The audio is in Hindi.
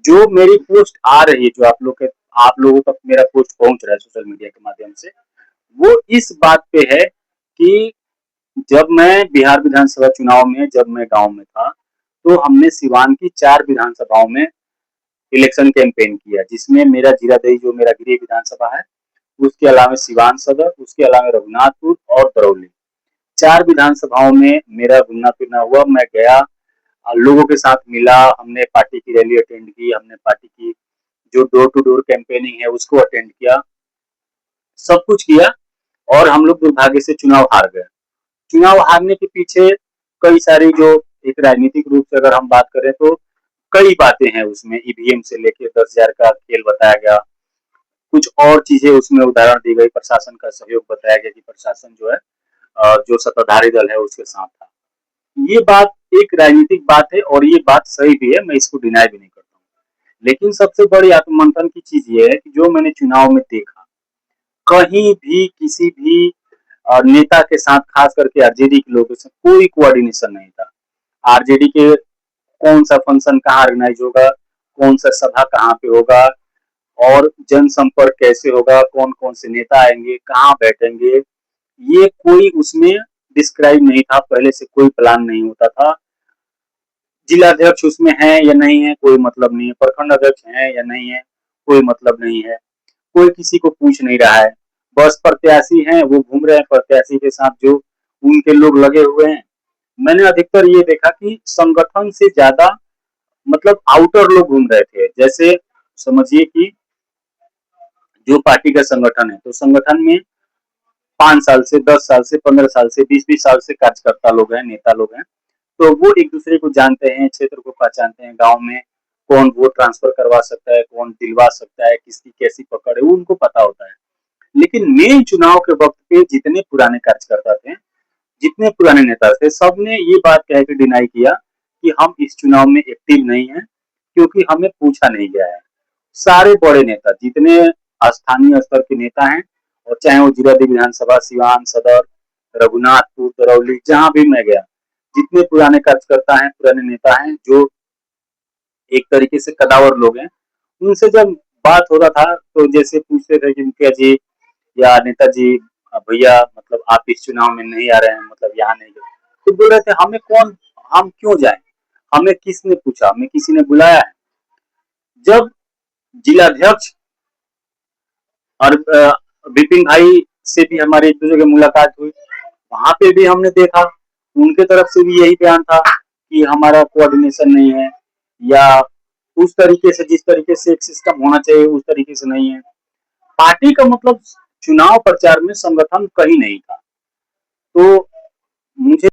जो मेरी पोस्ट आ रही है, जो आप लोगों तक मेरा पोस्ट पहुंच रहा है सोशल मीडिया के माध्यम से, वो इस बात पे है कि जब मैं बिहार विधानसभा चुनाव में जब मैं गांव में था, तो हमने सिवान की 4 विधानसभाओं में इलेक्शन कैंपेन किया, जिसमें मेरा जीरादेई जो मेरा गृह विधानसभा है, उसके अलावा सिवान सदर, उसके अलावा रघुनाथपुर और दरौली, 4 विधानसभाओं में मेरा घूमना फिरना हुआ। मैं गया, लोगों के साथ मिला, हमने पार्टी की रैली अटेंड की, हमने पार्टी की जो डोर टू डोर कैंपेनिंग है उसको अटेंड किया, सब कुछ किया, और हम लोग दुर्भाग्य से चुनाव हार गए। चुनाव हारने के पीछे कई सारी जो एक राजनीतिक रूप से अगर हम बात करें तो कई बातें हैं उसमें। ईवीएम से लेके 10,000 का खेल बताया गया, कुछ और चीजें उसमें उदाहरण दी गई, प्रशासन का सहयोग बताया गया कि प्रशासन जो है जो सत्ताधारी दल है उसके साथ था। ये बात एक राजनीतिक बात है और ये बात सही भी है, मैं इसको डिनाई भी नहीं करता हूँ। लेकिन सबसे बड़ी आत्ममंथन की चीज ये है कि जो मैंने चुनाव में देखा, कहीं भी किसी भी नेता के साथ, खास करके आरजेडी के लोगों से कोई कोऑर्डिनेशन नहीं था। आरजेडी के कौन सा फंक्शन कहाँ ऑर्गेनाइज होगा, कौन सा सभा कहाँ पे होगा, और जनसंपर्क कैसे होगा, कौन कौन से नेता आएंगे, कहाँ बैठेंगे, ये कोई उसमें डिस्क्राइब नहीं था। पहले से कोई प्लान नहीं होता था। जिलाध्यक्ष उसमें है या नहीं है कोई मतलब नहीं है, प्रखंड अध्यक्ष है या नहीं है कोई मतलब नहीं है, कोई किसी को पूछ नहीं रहा है। बस प्रत्याशी हैं, वो घूम रहे हैं प्रत्याशी के साथ, जो उनके लोग लगे हुए हैं। मैंने अधिकतर ये देखा कि संगठन से ज्यादा मतलब आउटर लोग घूम रहे थे। जैसे समझिए कि जो पार्टी का संगठन है, तो संगठन में 5 साल से, 10 साल से, 15 साल से, 20-20 साल से कार्यकर्ता लोग हैं, नेता लोग हैं। तो वो एक दूसरे को जानते हैं, क्षेत्र को पहचानते हैं, गांव में कौन वोट ट्रांसफर करवा सकता है, कौन दिलवा सकता है, किसकी कैसी पकड़ है, वो उनको पता होता है। लेकिन मेन चुनाव के वक्त पे जितने पुराने कार्यकर्ता थे, जितने पुराने नेता थे, सबने ये बात कह के डिनाई किया कि हम इस चुनाव में एक्टिव नहीं है, क्योंकि हमें पूछा नहीं गया है। सारे बड़े नेता, जितने स्थानीय स्तर के नेता हैं, और चाहे वो जिला विधानसभा, सिवान सदर, रघुनाथपुर, दरौली, जहां भी मैं गया, जितने पुराने कार्यकर्ता हैं, पुराने नेता हैं, जो एक तरीके से कदावर लोग हैं, उनसे जब बात हो रहा था तो जैसे पूछते थे कि मुखिया जी या नेताजी, भैया मतलब आप इस चुनाव में नहीं आ रहे हैं, मतलब यहाँ नहीं गए, तो बोल रहे थे हमें कौन, हम क्यों जाए, हमें किसने पूछा, हमें किसी ने बुलाया है। जब जिलाध्यक्ष और विपिन भाई से भी हमारी एक दूसरे की मुलाकात हुई, वहां पे भी हमने देखा उनके तरफ से भी यही बयान था कि हमारा कोऑर्डिनेशन नहीं है, या उस तरीके से, जिस तरीके से एक सिस्टम होना चाहिए उस तरीके से नहीं है। पार्टी का मतलब चुनाव प्रचार में संगठन कहीं नहीं था। तो मुझे